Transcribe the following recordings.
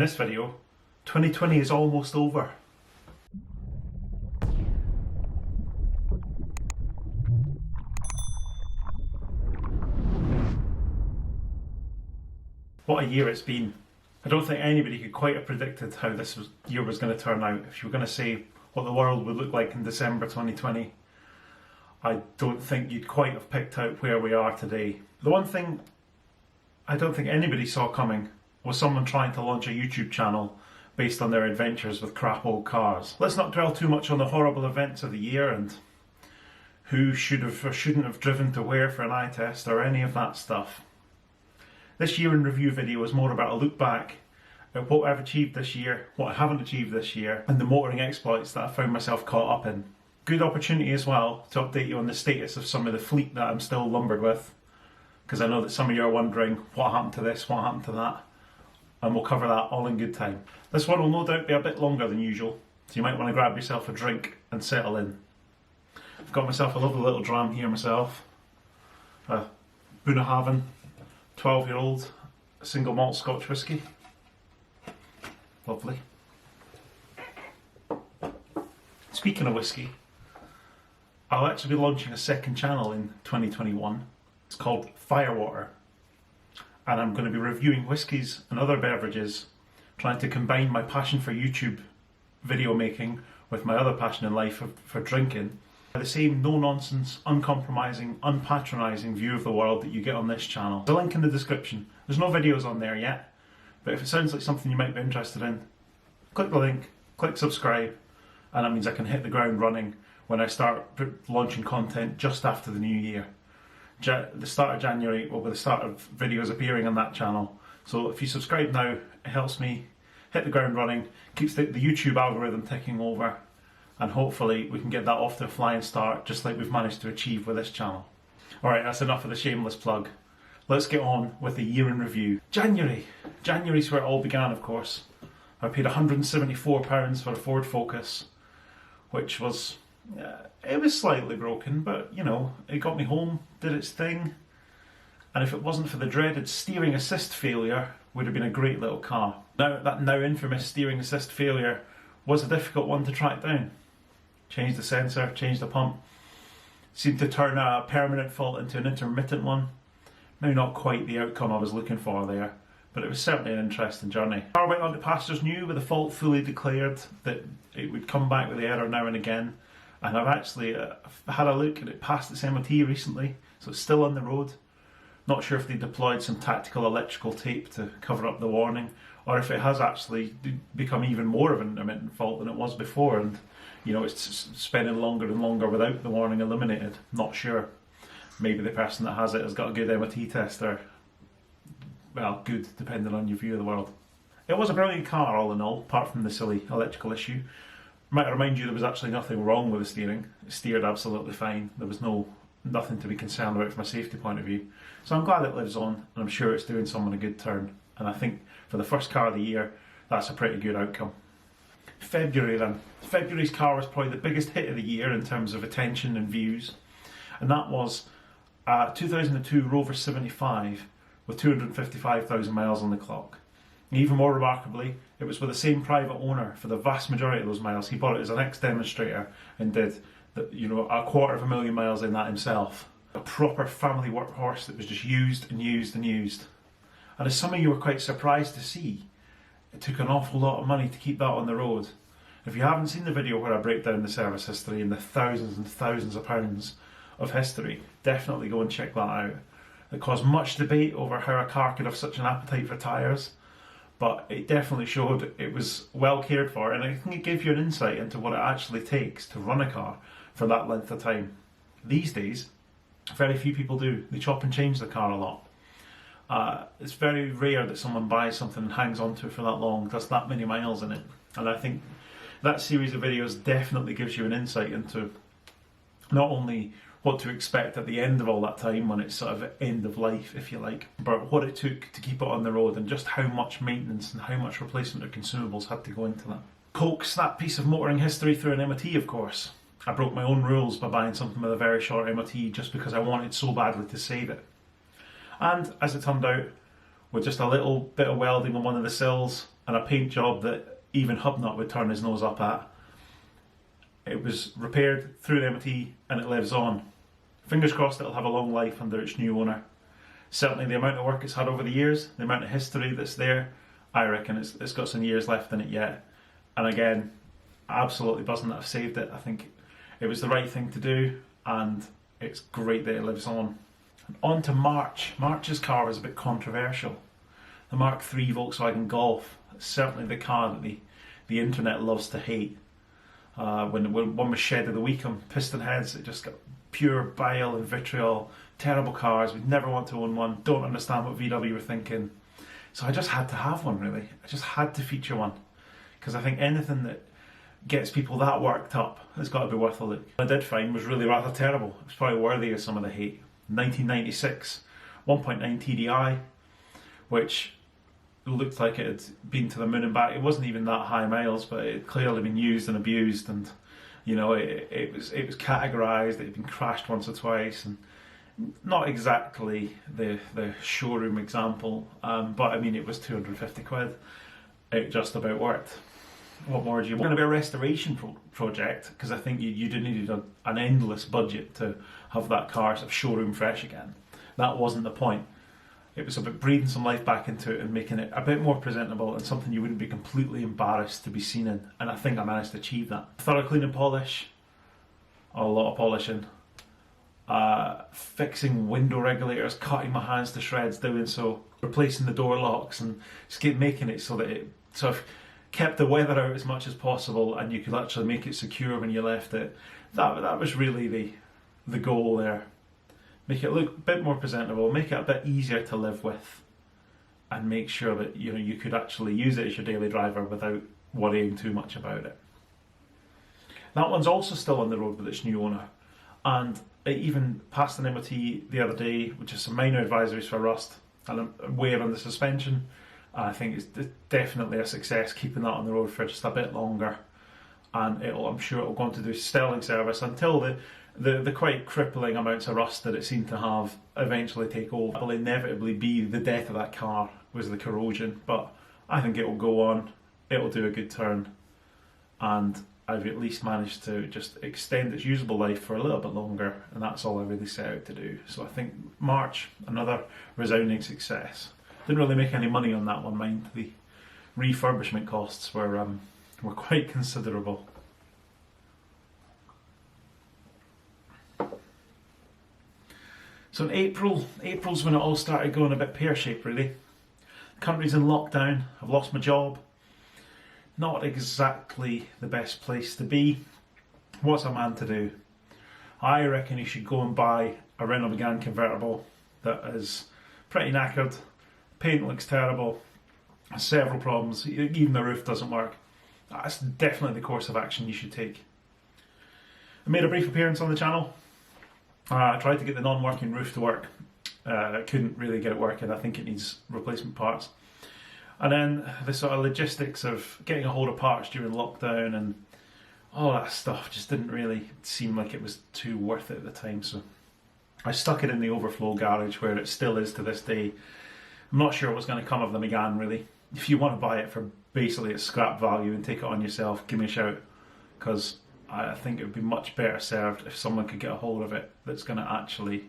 In this video, 2020 is almost over. What a year it's been. I don't think anybody could quite have predicted how this year was going to turn out. If you were going to say what the world would look like in December 2020, I don't think you'd quite have picked out where we are today. The one thing I don't think anybody saw coming was someone trying to launch a YouTube channel based on their adventures with crap old cars. Let's not dwell too much on the horrible events of the year and who should have or shouldn't have driven to where for an eye test or any of that stuff. This year in review video is more about a look back at what I've achieved this year, what I haven't achieved this year, and the motoring exploits that I found myself caught up in. Good opportunity as well to update you on the status of some of the fleet that I'm still lumbered with, because I know that some of you are wondering what happened to this, what happened to that, and we'll cover that all in good time. This one will no doubt be a bit longer than usual, so you might want to grab yourself a drink and settle in. I've got myself a lovely little dram here myself, a Bunnahabhain 12-year-old single malt Scotch whisky. Lovely. Speaking of whisky, I'll actually be launching a second channel in 2021. It's called Firewater, and I'm going to be reviewing whiskies and other beverages, trying to combine my passion for YouTube video making with my other passion in life for drinking. The same no-nonsense, uncompromising, unpatronising view of the world that you get on this channel. There's a link in the description. There's no videos on there yet, but if it sounds like something you might be interested in, click the link, click subscribe, and that means I can hit the ground running when I start launching content just after the new year. The start of January will be the start of videos appearing on that channel. So if you subscribe now, it helps me hit the ground running, keeps the YouTube algorithm ticking over, and hopefully we can get that off to a flying start just like we've managed to achieve with this channel. Alright, that's enough of the shameless plug. Let's get on with the year in review. January's where it all began, of course. I paid £174 for a Ford Focus, which was, it was slightly broken, but you know, it got me home, did its thing, and if it wasn't for the dreaded steering assist failure, would have been a great little car. That now infamous steering assist failure was a difficult one to track down. Changed the sensor, changed the pump, seemed to turn a permanent fault into an intermittent one. Now not quite the outcome I was looking for there, but it was certainly an interesting journey. The car went on to pastures new with the fault fully declared, that it would come back with the error now and again, and I've actually had a look and it passed its MOT recently, so it's still on the road. Not sure if they deployed some tactical electrical tape to cover up the warning, or if it has actually become even more of an intermittent fault than it was before, and you know, it's spending longer and longer without the warning eliminated. Not sure. Maybe the person that has it has got a good MOT tester. Well, good, depending on your view of the world. It was a brilliant car all in all, apart from the silly electrical issue. Might remind you there was actually nothing wrong with the steering. It steered absolutely fine. There was nothing to be concerned about from a safety point of view. So I'm glad it lives on, and I'm sure it's doing someone a good turn. And I think for the first car of the year, that's a pretty good outcome. February then. February's car was probably the biggest hit of the year in terms of attention and views. And that was a 2002 Rover 75 with 255,000 miles on the clock. And even more remarkably, it was with the same private owner for the vast majority of those miles. He bought it as an ex-demonstrator and did, a 250,000 miles in that himself. A proper family workhorse that was just used and used and used. And as some of you were quite surprised to see, it took an awful lot of money to keep that on the road. If you haven't seen the video where I break down the service history and the thousands and thousands of pounds of history, definitely go and check that out. It caused much debate over how a car could have such an appetite for tyres, but it definitely showed it was well cared for, and I think it gave you an insight into what it actually takes to run a car for that length of time. These days, very few people do. They chop and change the car a lot. It's very rare that someone buys something and hangs on to it for that long, does that many miles in it. And I think that series of videos definitely gives you an insight into not only what to expect at the end of all that time, when it's sort of end of life, if you like, but what it took to keep it on the road and just how much maintenance and how much replacement of consumables had to go into that. Coax that piece of motoring history through an MOT, of course. I broke my own rules by buying something with a very short MOT just because I wanted so badly to save it. And as it turned out, with just a little bit of welding on one of the sills and a paint job that even Hubnut would turn his nose up at. It was repaired through the MOT and it lives on. Fingers crossed it'll have a long life under its new owner. Certainly the amount of work it's had over the years, the amount of history that's there, I reckon it's got some years left in it yet. And again, absolutely buzzing that I've saved it. I think it was the right thing to do, and it's great that it lives on. And on to March. March's car was a bit controversial. The Mark III Volkswagen Golf, certainly the car that the internet loves to hate. When one was shed of the week on piston heads, it just got pure bile and vitriol. Terrible cars, we'd never want to own one, don't understand what VW were thinking. So I just had to have one, really. I just had to feature one, because I think anything that gets people that worked up has got to be worth a look. What I did find was really rather terrible. It was probably worthy of some of the hate. 1996 1.9 TDI, which looked like it had been to the moon and back. It wasn't even that high miles, but it had clearly been used and abused, and you know, it was categorised. It had been crashed once or twice, and not exactly the showroom example, but I mean, it was 250 quid. It just about worked. What more do you want? It's going to be a restoration project, because I think you did need an endless budget to have that car sort of showroom fresh again. That wasn't the point. It was about breathing some life back into it and making it a bit more presentable and something you wouldn't be completely embarrassed to be seen in. And I think I managed to achieve that. Thorough clean and polish, a lot of polishing, fixing window regulators, cutting my hands to shreds doing so, replacing the door locks, and just making it so that it sort of kept the weather out as much as possible, and you could actually make it secure when you left it. That was really the goal there. Make it look a bit more presentable, make it a bit easier to live with, and make sure that you could actually use it as your daily driver without worrying too much about it. That one's also still on the road with its new owner, and it even passed an MOT the other day, which is some minor advisories for rust and a wear on the suspension. I think it's definitely a success keeping that on the road for just a bit longer, and I'm sure it'll go on to do sterling service until the quite crippling amounts of rust that it seemed to have eventually take over. It will inevitably be the death of that car, was the corrosion, but I think it will go on, it will do a good turn, and I've at least managed to just extend its usable life for a little bit longer, and that's all I really set out to do. So I think March, another resounding success. Didn't really make any money on that one, mind. The refurbishment costs were quite considerable. So in April's when it all started going a bit pear-shaped, really. The country's in lockdown, I've lost my job. Not exactly the best place to be. What's a man to do? I reckon he should go and buy a Renault Megane convertible that is pretty knackered. Paint looks terrible, several problems, even the roof doesn't work. That's definitely the course of action you should take. I made a brief appearance on the channel. I tried to get the non-working roof to work. I couldn't really get it working. I think it needs replacement parts. And then the sort of logistics of getting a hold of parts during lockdown and all that stuff just didn't really seem like it was too worth it at the time. So I stuck it in the overflow garage, where it still is to this day. I'm not sure what's going to come of the Megane, really. If you want to buy it for basically its scrap value and take it on yourself, give me a shout, because I think it would be much better served if someone could get a hold of it that's going to actually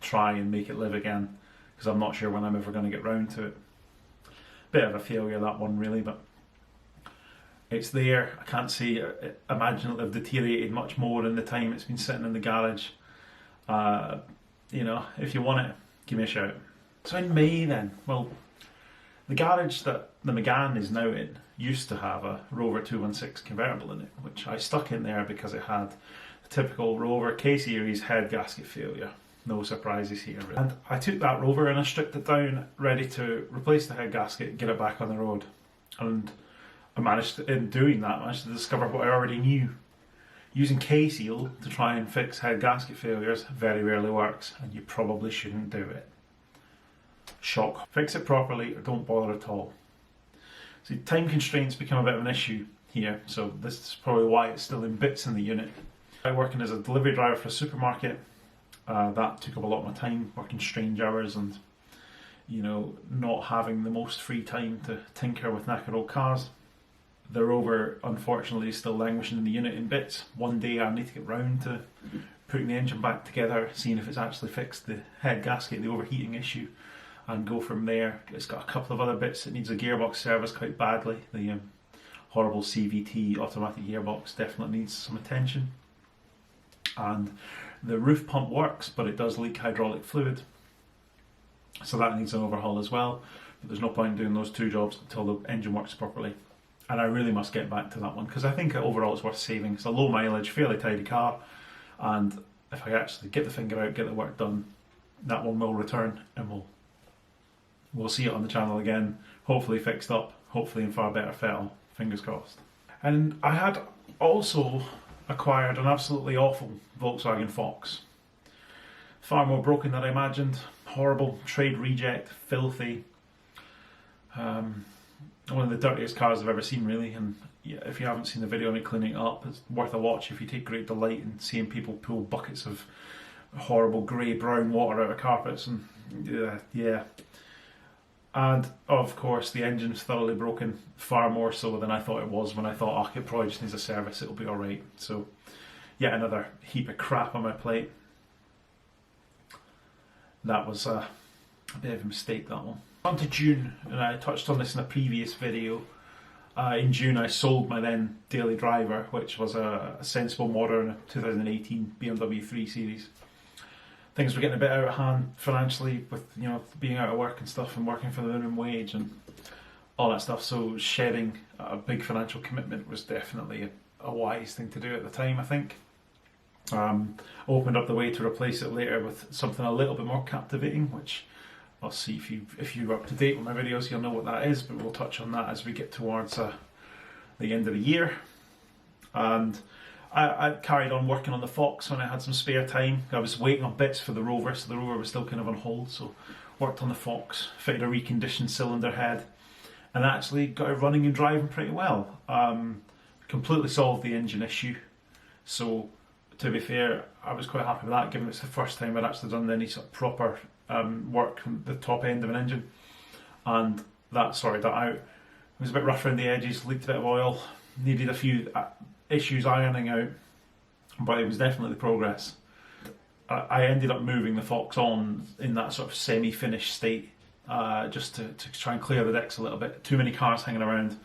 try and make it live again, because I'm not sure when I'm ever going to get round to it. Bit of a failure, that one, really, but it's there. I can't imagine it'll have deteriorated much more in the time it's been sitting in the garage. If you want it, give me a shout. So in May then, well, the garage that the Megane is now in used to have a Rover 216 convertible in it, which I stuck in there because it had the typical Rover K-Series head gasket failure. No surprises here. And I took that Rover and I stripped it down, ready to replace the head gasket and get it back on the road. And I managed to discover what I already knew. Using K-Seal to try and fix head gasket failures very rarely works, and you probably shouldn't do it. Shock. Fix it properly or don't bother at all. See, time constraints become a bit of an issue here, so this is probably why it's still in bits in the unit. I'm working as a delivery driver for a supermarket. That took up a lot of my time, working strange hours, and you know, not having the most free time to tinker with knackered old cars. The Rover, unfortunately, is still languishing in the unit in bits. One day I need to get round to putting the engine back together, seeing if it's actually fixed the head gasket, the overheating issue, and go from there. It's got a couple of other bits. It needs a gearbox service quite badly. The horrible CVT automatic gearbox definitely needs some attention. And the roof pump works, but it does leak hydraulic fluid, so that needs an overhaul as well. But there's no point in doing those two jobs until the engine works properly. And I really must get back to that one, because I think overall it's worth saving. It's a low mileage, fairly tidy car, and if I actually get the finger out, get the work done, that one will return, and we'll see it on the channel again, hopefully fixed up, hopefully in far better fettle, fingers crossed. And I had also acquired an absolutely awful Volkswagen Fox. Far more broken than I imagined, horrible, trade reject, filthy. One of the dirtiest cars I've ever seen, really, and yeah, if you haven't seen the video of me cleaning it up, it's worth a watch if you take great delight in seeing people pull buckets of horrible grey-brown water out of carpets, and yeah. And of course the engine's thoroughly broken, far more so than I thought it was when I thought, oh, it probably just needs a service, it'll be alright. So yet another heap of crap on my plate. That was a bit of a mistake, that one. On to June, and I touched on this in a previous video. In June I sold my then daily driver, which was a sensible modern 2018 BMW 3 Series. Things were getting a bit out of hand financially with, you know, being out of work and stuff and working for the minimum wage and all that stuff, so shedding a big financial commitment was definitely a wise thing to do at the time, I think. Opened up the way to replace it later with something a little bit more captivating, which I'll see if you're up to date with my videos, you'll know what that is, but we'll touch on that as we get towards the end of the year. And I carried on working on the Fox when I had some spare time. I was waiting on bits for the Rover, so the Rover was still kind of on hold, so worked on the Fox, fitted a reconditioned cylinder head, and actually got it running and driving pretty well. Completely solved the engine issue, so to be fair, I was quite happy with that, given it's the first time I'd actually done any sort of proper work from the top end of an engine, and that sorted that out. It was a bit rough around the edges, leaked a bit of oil, needed a few issues ironing out, but it was definitely progress. I ended up moving the Fox on in that sort of semi-finished state, just to try and clear the decks a little bit. Too many cars hanging around,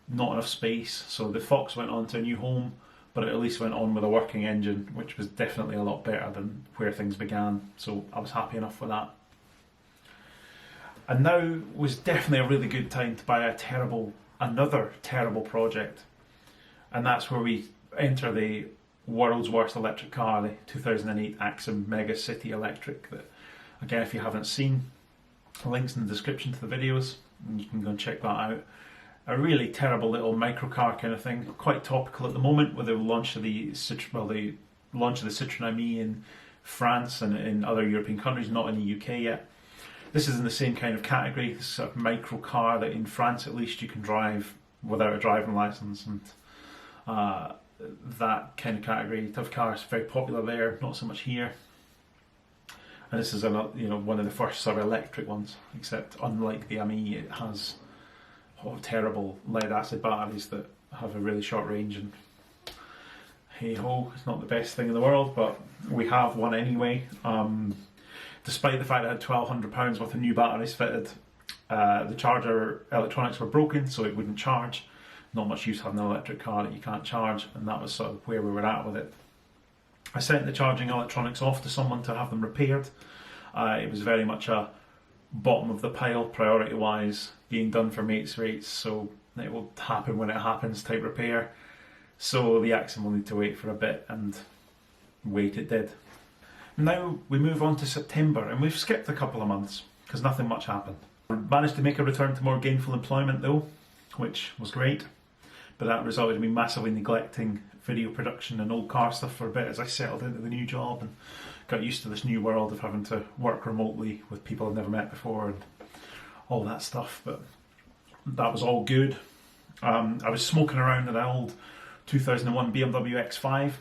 not enough space, so the Fox went on to a new home, but it at least went on with a working engine, which was definitely a lot better than where things began, so I was happy enough with that. And now was definitely a really good time to buy another terrible project, and that's where we enter the world's worst electric car, the 2008 Aixam Mega City Electric, that, again, if you haven't seen, links in the description to the videos, and you can go and check that out. A really terrible little microcar kind of thing, quite topical at the moment with the launch of the Citroën Ami in France and in other European countries, not in the UK yet. This is in the same kind of category, this sort of microcar that in France at least you can drive without a driving licence, and that kind of category of car is very popular there, not so much here. And this is one of the first sort of electric ones, except unlike the Ami, it has terrible lead acid batteries that have a really short range, and hey ho, it's not the best thing in the world, but we have one anyway. Despite the fact it had £1,200 worth of new batteries fitted, the charger electronics were broken, so it wouldn't charge. Not much use having an electric car that you can't charge, and that was sort of where we were at with it. I sent the charging electronics off to someone to have them repaired. It was very much a bottom of the pile, priority wise, being done for mates rates, so it will happen when it happens type repair. So the Aixam will need to wait for a bit, and wait it did. Now we move on to September, and we've skipped a couple of months because nothing much happened. We managed to make a return to more gainful employment though, which was great, but that resulted in me massively neglecting video production and old car stuff for a bit as I settled into the new job and got used to this new world of having to work remotely with people I've never met before and all that stuff. But that was all good. I was smoking around an old 2001 BMW X5,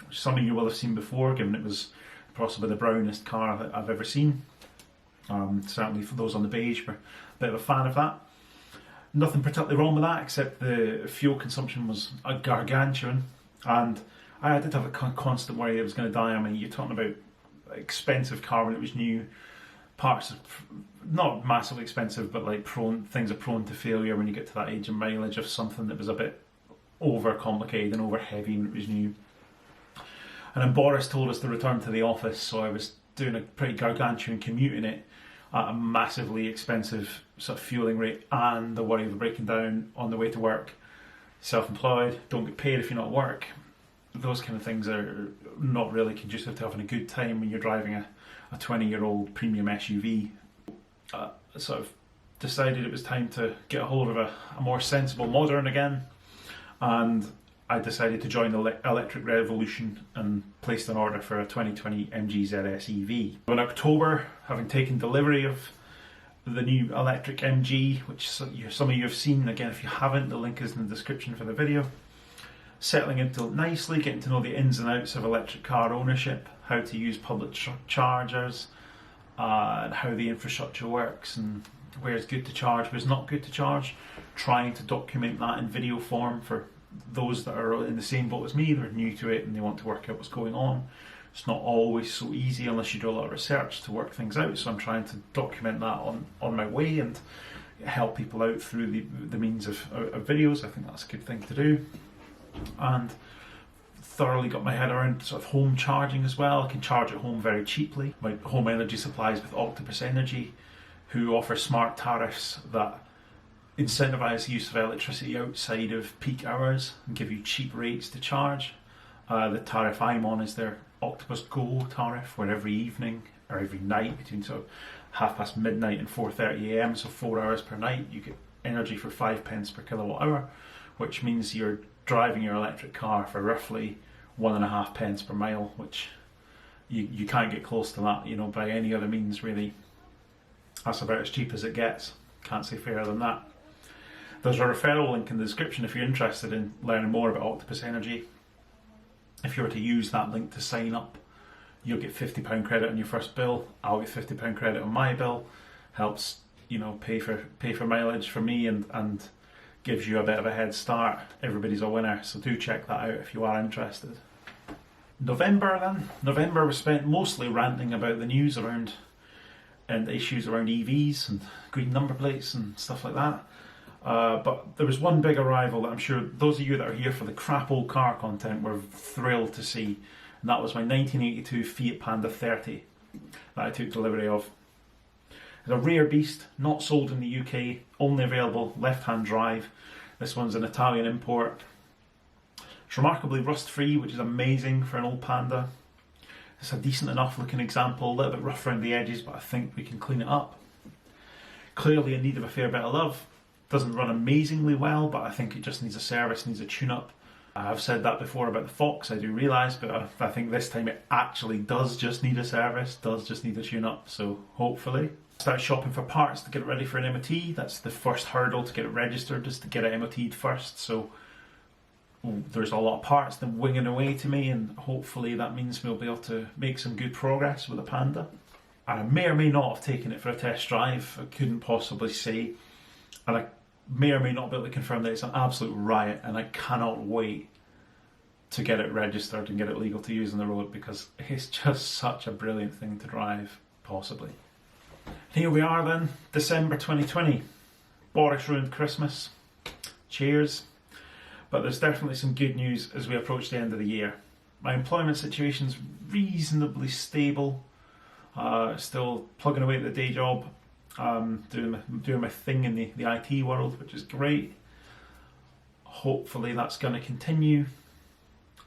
which some of you will have seen before, given it was possibly the brownest car that I've ever seen. Certainly for those on the beige, we're a bit of a fan of that. Nothing particularly wrong with that, except the fuel consumption was a gargantuan, and I did have a constant worry it was going to die. I mean, you're talking about expensive car when it was new, parts not massively expensive, but like things are prone to failure when you get to that age and mileage of something that was a bit over complicated and over heavy when it was new. And then Boris told us to return to the office, so I was doing a pretty gargantuan commute in it at a massively expensive sort of fueling rate, and the worry of breaking down on the way to work. Self-employed, don't get paid if you're not at work. Those kind of things are not really conducive to having a good time when you're driving a 20-year-old premium SUV. Sort of decided it was time to get a hold of a more sensible modern again, and I decided to join the electric revolution and placed an order for a 2020 MG ZS EV. In October, having taken delivery of the new electric MG, which some of you have seen, again if you haven't, the link is in the description for the video, settling into it nicely, getting to know the ins and outs of electric car ownership, how to use public chargers, and how the infrastructure works, and where it's good to charge, where it's not good to charge, trying to document that in video form for those that are in the same boat as me, they're new to it and they want to work out what's going on. It's not always so easy unless you do a lot of research to work things out, so I'm trying to document that on my way and help people out through the means of videos. I think that's a good thing to do. And thoroughly got my head around sort of home charging as well. I can charge at home very cheaply. My home energy supplies with Octopus Energy, who offer smart tariffs that incentivise the use of electricity outside of peak hours and give you cheap rates to charge. The tariff I'm on is their Octopus Go tariff, where every evening or every night between sort of midnight and 4:30 AM, so 4 hours per night, you get energy for 5 pence per kilowatt hour, which means you're driving your electric car for roughly 1.5 pence per mile, which you can't get close to that, you know, by any other means really. That's about as cheap as it gets. Can't say fairer than that. There's a referral link in the description if you're interested in learning more about Octopus Energy. If you were to use that link to sign up, you'll get £50 credit on your first bill. I'll get £50 credit on my bill. Helps, you know, pay for mileage for me and gives you a bit of a head start. Everybody's a winner, so do check that out if you are interested. November was spent mostly ranting about the news around and issues around EVs and green number plates and stuff like that. But there was one big arrival that I'm sure those of you that are here for the crap old car content were thrilled to see, and that was my 1982 Fiat Panda 30 that I took delivery of. It's a rare beast, not sold in the UK, only available left-hand drive. This one's an Italian import. It's remarkably rust-free, which is amazing for an old Panda. It's a decent enough looking example, a little bit rough around the edges, but I think we can clean it up. Clearly in need of a fair bit of love. Doesn't run amazingly well, but I think it just needs a service, needs a tune-up. I've said that before about the Fox, I do realise, but I think this time it actually does just need a service, does just need a tune-up, so hopefully. Start shopping for parts to get it ready for an MOT. That's the first hurdle to get it registered, is to get it MOT'd first, so there's a lot of parts then winging away to me, and hopefully that means we'll be able to make some good progress with the Panda. And I may or may not have taken it for a test drive, I couldn't possibly say, and I may or may not be able to confirm that it's an absolute riot, and I cannot wait to get it registered and get it legal to use on the road, because it's just such a brilliant thing to drive, possibly. Here we are then, December 2020. Boris ruined Christmas. Cheers. But there's definitely some good news as we approach the end of the year. My employment situation's reasonably stable. Still plugging away at the day job. Doing my thing in the IT world, which is great. Hopefully that's going to continue.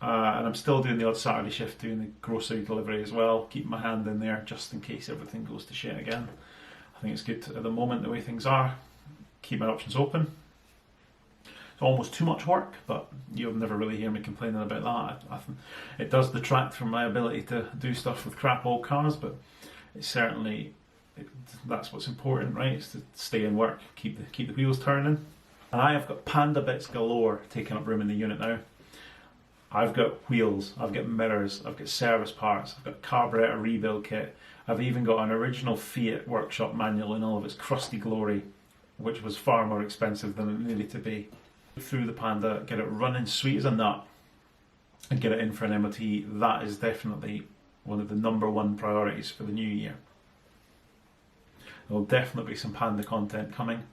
And I'm still doing the odd Saturday shift, doing the grocery delivery as well, keeping my hand in there just in case everything goes to shit again. I think it's good at the moment the way things are. Keep my options open. It's almost too much work, but you'll never really hear me complaining about that. It does detract from my ability to do stuff with crap old cars, but it's certainly, that's what's important, right? It's to stay in work, keep the wheels turning. And I have got Panda bits galore taking up room in the unit now. I've got wheels, I've got mirrors, I've got service parts, I've got carburetor rebuild kit, I've even got an original Fiat workshop manual in all of its crusty glory, which was far more expensive than it needed to be. Through the Panda, get it running sweet as a nut, and get it in for an MOT. That is definitely one of the #1 priorities for the new year. There'll definitely be some Panda content coming,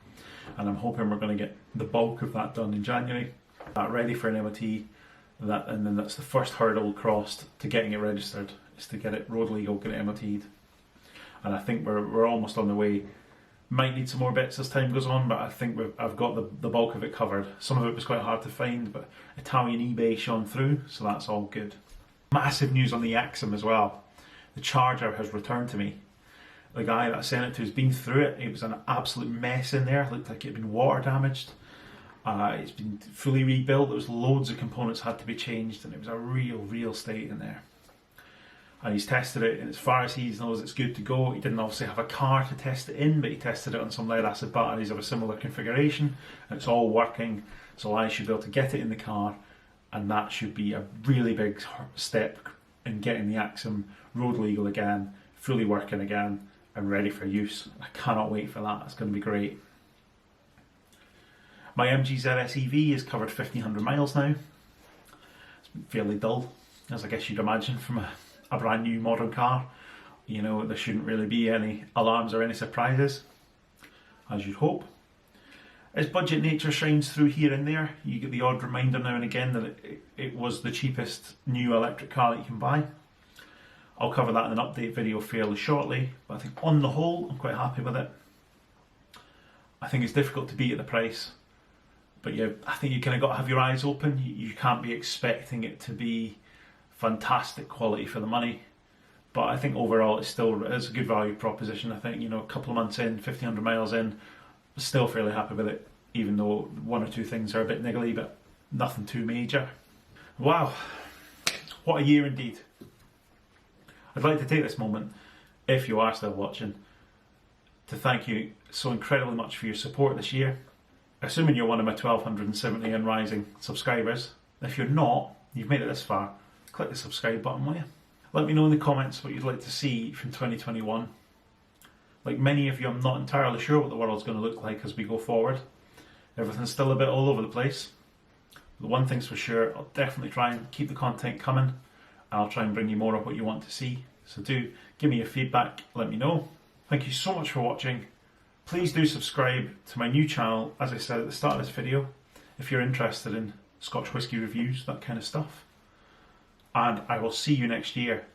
and I'm hoping we're going to get the bulk of that done in January. Ready for an MOT, and then that's the first hurdle crossed to getting it registered, is to get it road legal, get it MOT'd. And I think we're almost on the way. Might need some more bits as time goes on, but I think I've got the bulk of it covered. Some of it was quite hard to find, but Italian eBay shone through, so that's all good. Massive news on the Aixam as well. The charger has returned to me. The guy that I sent it to has been through it. It was an absolute mess in there. It looked like it had been water damaged. It's been fully rebuilt. There was loads of components had to be changed, and it was a real state in there. And he's tested it, and as far as he knows, it's good to go. He didn't obviously have a car to test it in, but he tested it on some lead acid batteries of a similar configuration, and it's all working. So I should be able to get it in the car, and that should be a really big step in getting the Aixam road legal again, fully working again, and ready for use. I cannot wait for that. It's going to be great. My MG ZS EV has covered 1,500 miles now. It's been fairly dull, as I guess you'd imagine from a brand new modern car. You know, there shouldn't really be any alarms or any surprises, as you'd hope. Its budget nature shines through here and there. You get the odd reminder now and again that it was the cheapest new electric car that you can buy. I'll cover that in an update video fairly shortly, but I think on the whole I'm quite happy with it. I think it's difficult to beat at the price, but yeah, I think you kind of got to have your eyes open. You can't be expecting it to be fantastic quality for the money, but I think overall it's a good value proposition. I think, you know, a couple of months in, 1,500 miles in, still fairly happy with it, even though one or two things are a bit niggly, but nothing too major. Wow, what a year indeed. I'd like to take this moment, if you are still watching, to thank you so incredibly much for your support this year. Assuming you're one of my 1,270 and rising subscribers. If you're not, you've made it this far, click the subscribe button, will you? Let me know in the comments what you'd like to see from 2021. Like many of you, I'm not entirely sure what the world's going to look like as we go forward. Everything's still a bit all over the place. The one thing's for sure, I'll definitely try and keep the content coming. I'll try and bring you more of what you want to see. So do give me your feedback, let me know. Thank you so much for watching. Please do subscribe to my new channel, as I said at the start of this video, if you're interested in Scotch whisky reviews, that kind of stuff. And I will see you next year.